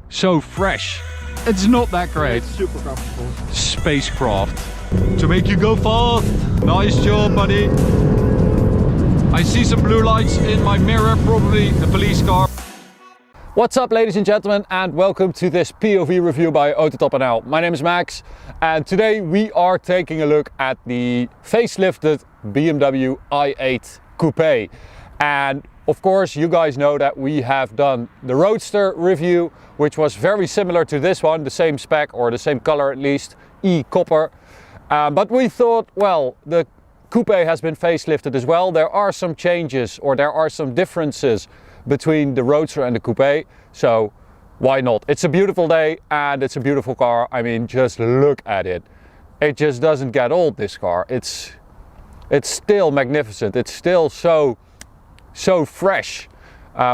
so fresh. It's not that great. It's super comfortable. Spacecraft. To make you go fast. Nice job, buddy. I see some blue lights in my mirror, probably a police car. What's up, ladies and gentlemen, and welcome to this POV review by AutoTopElectric. My name is Max, and today we are taking a look at the facelifted BMW i8 Coupe. And of course, you guys know that we have done the Roadster review, which was very similar to this one, the same spec, or the same color at least, e-copper. But we thought, well, the Coupe has been facelifted as well. There are some changes, or there are some differences between the Roadster and the Coupe, so why not? It's a beautiful day and it's a beautiful car. I mean, just look at it. It just doesn't get old, this car. It's still magnificent. It's still so fresh,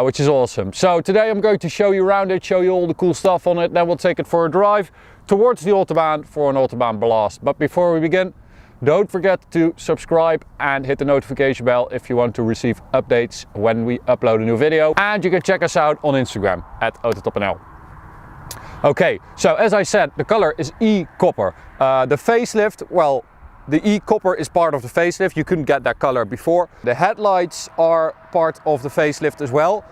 which is awesome. So today I'm going to show you around it, show you all the cool stuff on it, then we'll take it for a drive towards the Autobahn for an Autobahn blast. But before we begin, don't forget to subscribe and hit the notification bell if you want to receive updates when we upload a new video. And you can check us out on Instagram at AutoTopElectric. Okay, so as I said, the color is e-copper. The facelift, well, the e-copper is part of the facelift. You couldn't get that color before. The headlights are part of the facelift as well,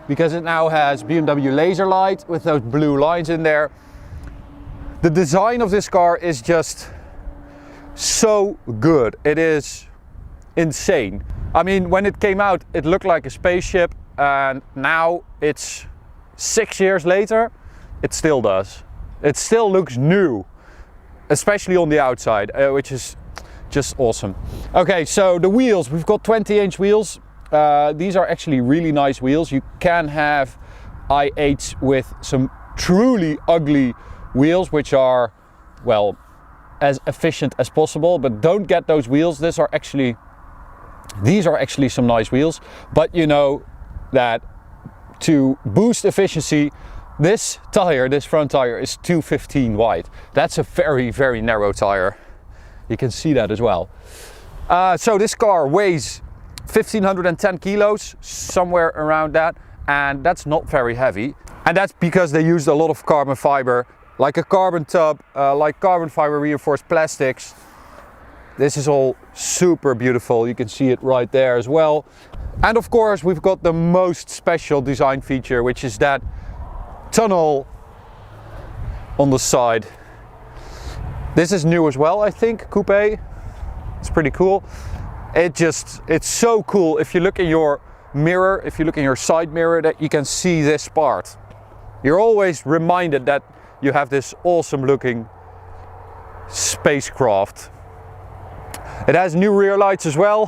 because it now has BMW laser light with those blue lines in there. The design of this car is just so good. It is insane. I mean, when it came out, it looked like a spaceship, and now it's 6 years later, it still does. It still looks new, especially on the outside, which is just awesome. Okay, so the wheels, we've got 20-inch wheels. These are actually really nice wheels. You can have i8s with some truly ugly wheels, which are, well, as efficient as possible, but don't get those wheels. These are actually some nice wheels, but you know that to boost efficiency, this front tire is 215 wide. That's a very narrow tire. You can see that as well. So this car weighs 1510 kilos, somewhere around that, and that's not very heavy. And that's because they used a lot of carbon fiber, like a carbon tub, like carbon fiber reinforced plastics. This is all super beautiful. You can see it right there as well. And of course, we've got the most special design feature, which is that tunnel on the side. This is new as well, I think, Coupe. It's pretty cool. It's so cool. If you look in your mirror, if you look in your side mirror, that you can see this part. You're always reminded that you have this awesome looking spacecraft. It has new rear lights as well.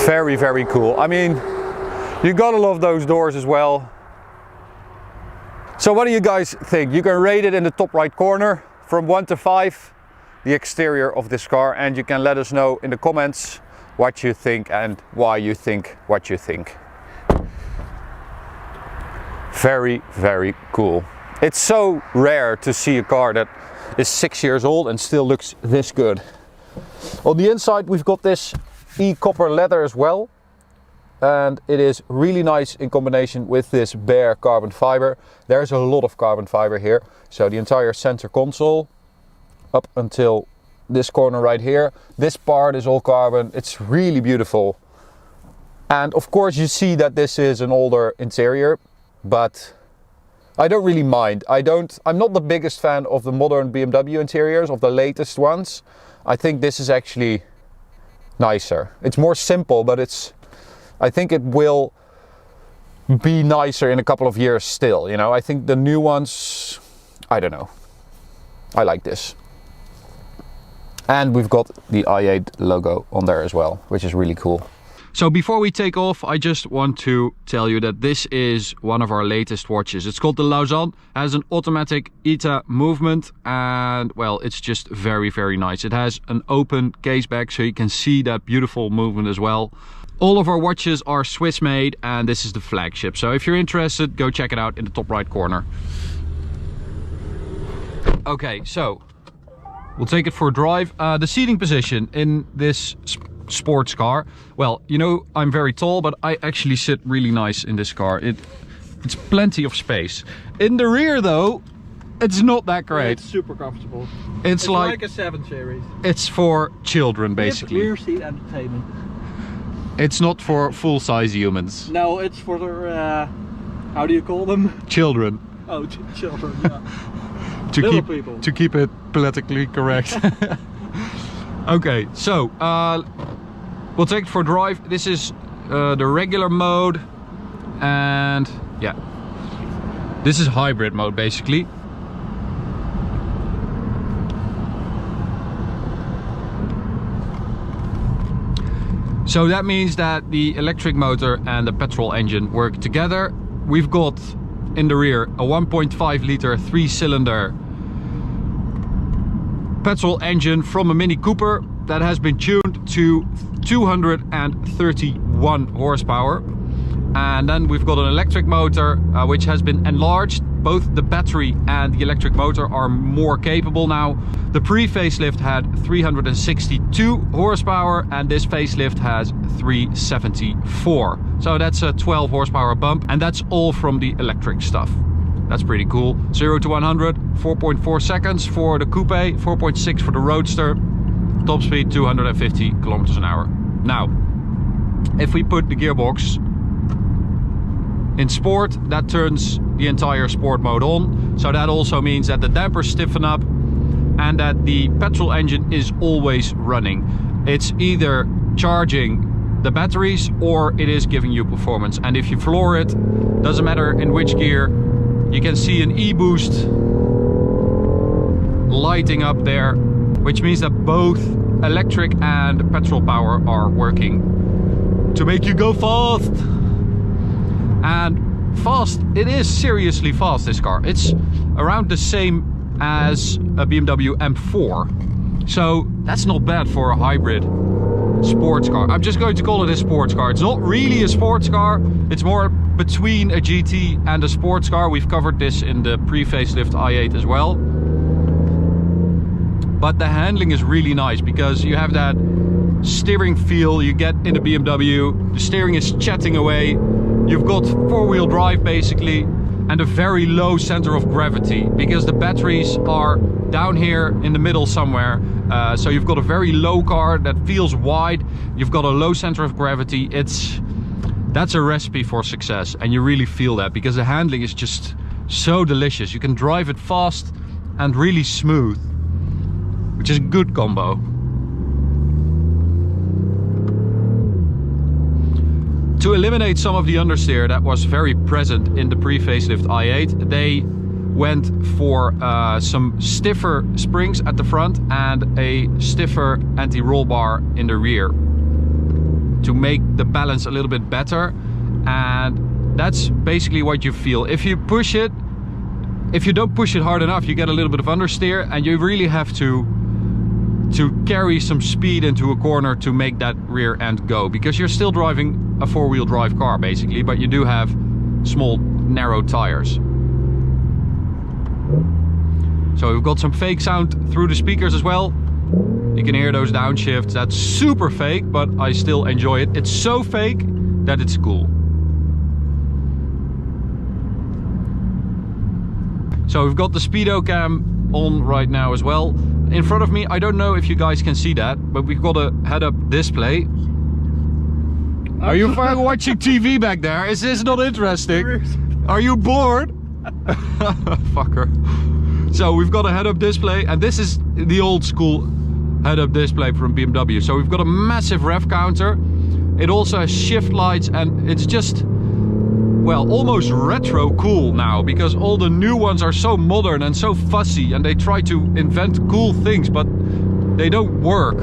Very cool. I mean, you gotta love those doors as well. So what do you guys think? You can rate it in the top right corner from 1 to 5, the exterior of this car, and you can let us know in the comments what you think and why you think what you think. Very cool. It's so rare to see a car that is 6 years old and still looks this good. On the inside we've got this e-copper leather as well, and it is really nice in combination with this bare carbon fiber. There's a lot of carbon fiber here, so the entire center console up until this corner right here, this part is all carbon. It's really beautiful. And of course you see that this is an older interior, but I don't really mind. I'm not the biggest fan of the modern BMW interiors, of the latest ones. I think this is actually nicer. It's more simple, but I think it will be nicer in a couple of years still, you know. I think the new ones, I don't know. I like this. And we've got the i8 logo on there as well, which is really cool. So before we take off, I just want to tell you that this is one of our latest watches. It's called the Lausanne, has an automatic ETA movement, and well, it's just very nice. It has an open case back, so you can see that beautiful movement as well. All of our watches are Swiss made, and this is the flagship. So if you're interested, go check it out in the top right corner. Okay, so we'll take it for a drive. The seating position in this sports car, well, you know, I'm very tall, but I actually sit really nice in this car. It's plenty of space. In the rear though, it's not that great. It's super comfortable. It's like a 7 Series. It's for children basically. Rear seat entertainment. It's not for full-size humans. No, it's for the, how do you call them? Children. Oh, children, yeah. to keep it politically correct. Okay, so we'll take it for a drive. This is the regular mode, and yeah, this is hybrid mode basically. So that means that the electric motor and the petrol engine work together. We've got in the rear a 1.5 liter 3-cylinder petrol engine from a Mini Cooper that has been tuned to 231 horsepower. And then we've got an electric motor which has been enlarged. Both the battery and the electric motor are more capable now. The pre-facelift had 362 horsepower and this facelift has 374. So that's a 12 horsepower bump, and that's all from the electric stuff. That's pretty cool. 0 to 100, 4.4 seconds for the Coupe, 4.6 for the Roadster. Top speed 250 kilometers an hour. Now, if we put the gearbox in sport, that turns the entire sport mode on. So that also means that the dampers stiffen up and that the petrol engine is always running. It's either charging the batteries or it is giving you performance. And if you floor it, doesn't matter in which gear, you can see an e-boost lighting up there, which means that both electric and petrol power are working to make you go fast. And fast, it is seriously fast, this car. It's around the same as a BMW M4. So that's not bad for a hybrid sports car. I'm just going to call it a sports car. It's not really a sports car. It's more between a GT and a sports car. We've covered this in the pre-facelift i8 as well. But the handling is really nice because you have that steering feel you get in the BMW. The steering is chatting away. You've got four-wheel drive basically, and a very low center of gravity because the batteries are down here in the middle somewhere. So you've got a very low car that feels wide. You've got a low center of gravity. That's a recipe for success, and you really feel that because the handling is just so delicious. You can drive it fast and really smooth, which is a good combo. To eliminate some of the understeer that was very present in the pre-facelift i8, they went for some stiffer springs at the front and a stiffer anti-roll bar in the rear to make the balance a little bit better. And that's basically what you feel. If you push it, if you don't push it hard enough, you get a little bit of understeer, and you really have to carry some speed into a corner to make that rear end go, because you're still driving a four-wheel drive car basically, but you do have small narrow tires. So we've got some fake sound through the speakers as well. You can hear those downshifts. That's super fake, but I still enjoy it. It's so fake that it's cool. So we've got the speedo cam on right now as well. In front of me, I don't know if you guys can see that, but we've got a head-up display. Are you watching TV back there? Is this not interesting? Are you bored? Fucker. So we've got a head-up display, and this is the old school head-up display from BMW. So we've got a massive rev counter. It also has shift lights, and it's just, well, almost retro cool now, because all the new ones are so modern and so fussy, and they try to invent cool things, but they don't work.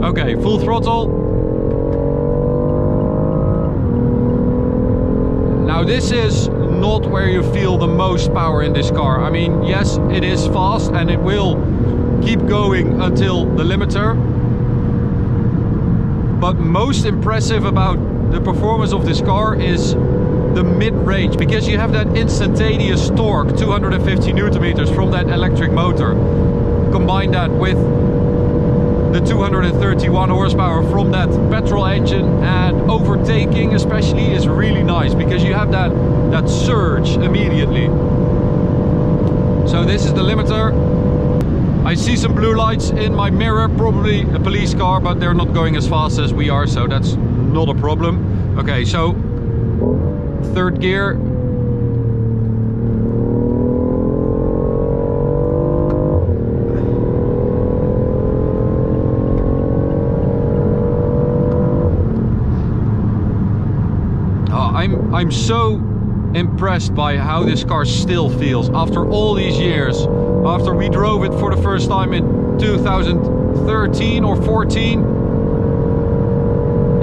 Okay, full throttle. Now this is not where you feel the most power in this car. I mean, yes, it is fast and it will keep going until the limiter. But most impressive about the performance of this car is the mid-range, because you have that instantaneous torque, 250 Nm from that electric motor. Combine that with the 231 horsepower from that petrol engine, and overtaking especially is really nice because you have that surge immediately. So this is the limiter. I see some blue lights in my mirror, probably a police car, but they're not going as fast as we are, so that's not a problem. Okay, so third gear. I'm so impressed by how this car still feels after all these years. After we drove it for the first time in 2013 or 14,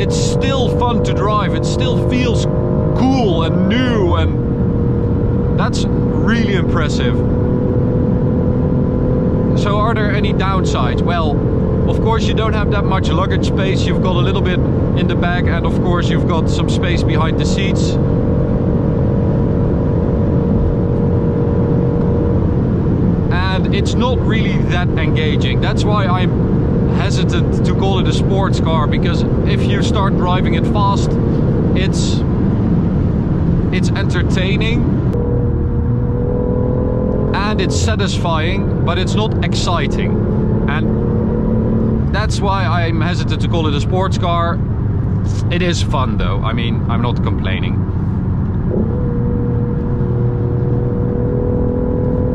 it's still fun to drive. It still feels cool and new, and that's really impressive. So are there any downsides? Well, of course you don't have that much luggage space. You've got a little bit in the back, and of course you've got some space behind the seats. And it's not really that engaging. That's why I'm hesitant to call it a sports car, because if you start driving it fast, it's entertaining and it's satisfying, but it's not exciting. And that's why I'm hesitant to call it a sports car. It is fun though. I mean, I'm not complaining.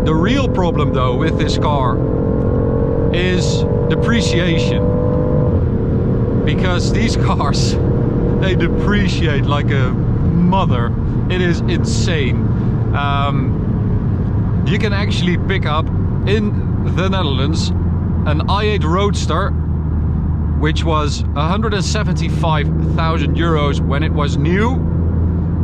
The real problem though with this car is depreciation. Because these cars, they depreciate like a mother. It is insane. You can actually pick up in the Netherlands an i8 Roadster, which was 175,000 euros when it was new,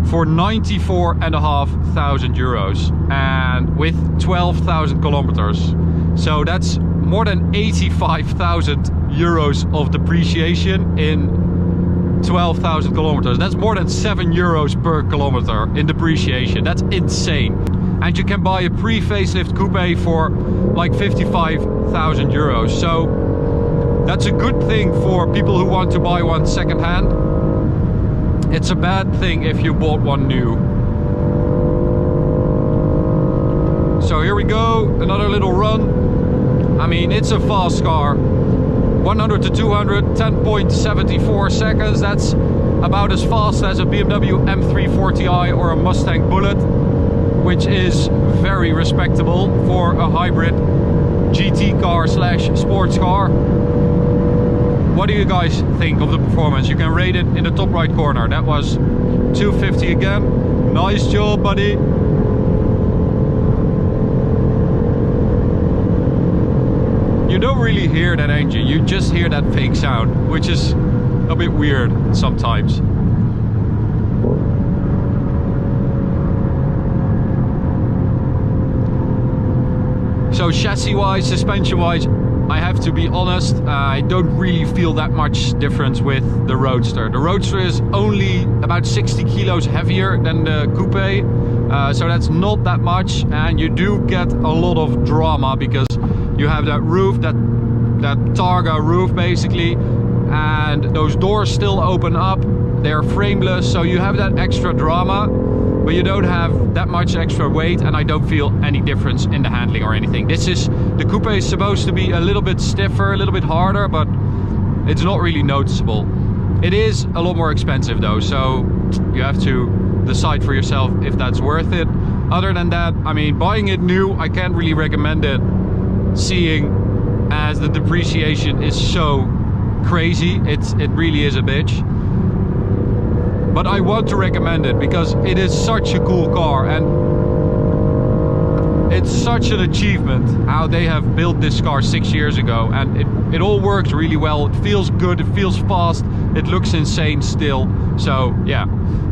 for 94,500 euros, and with 12,000 kilometers. So that's more than 85,000 euros of depreciation in 12,000 kilometers. That's more than 7 euros per kilometer in depreciation. That's insane. And you can buy a pre-facelift coupe for like 55,000 euros. So that's a good thing for people who want to buy one second hand. It's a bad thing if you bought one new. So here we go, another little run. I mean, it's a fast car. 100 to 200, 10.74 seconds. That's about as fast as a BMW M340i or a Mustang Bullet, which is very respectable for a hybrid GT car slash sports car. What do you guys think of the performance? You can rate it in the top right corner. That was 250 again. Nice job, buddy. You don't really hear that engine, you just hear that fake sound, which is a bit weird sometimes. So chassis wise, suspension wise, I have to be honest, I don't really feel that much difference with the Roadster. The Roadster is only about 60 kilos heavier than the Coupe, so that's not that much, and you do get a lot of drama because you have that roof, that Targa roof basically, and those doors still open up. They're frameless, so you have that extra drama, but you don't have that much extra weight, and I don't feel any difference in the handling or anything. The Coupe is supposed to be a little bit stiffer, a little bit harder, but it's not really noticeable. It is a lot more expensive though, so you have to decide for yourself if that's worth it. Other than that, I mean, buying it new, I can't really recommend it, seeing as the depreciation is so crazy. It really is a bitch. But I want to recommend it because it is such a cool car, and it's such an achievement how they have built this car 6 years ago, and it all works really well. It feels good, it feels fast, it looks insane still. So yeah,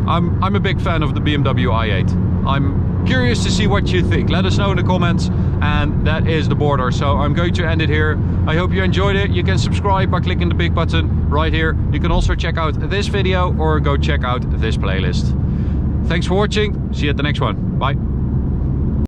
I'm a big fan of the BMW i8. I'm curious to see what you think. Let us know in the comments. And that is the border, so I'm going to end it here. I hope you enjoyed it. You can subscribe by clicking the big button right here. You can also check out this video or go check out this playlist. Thanks for watching. See you at the next one. Bye.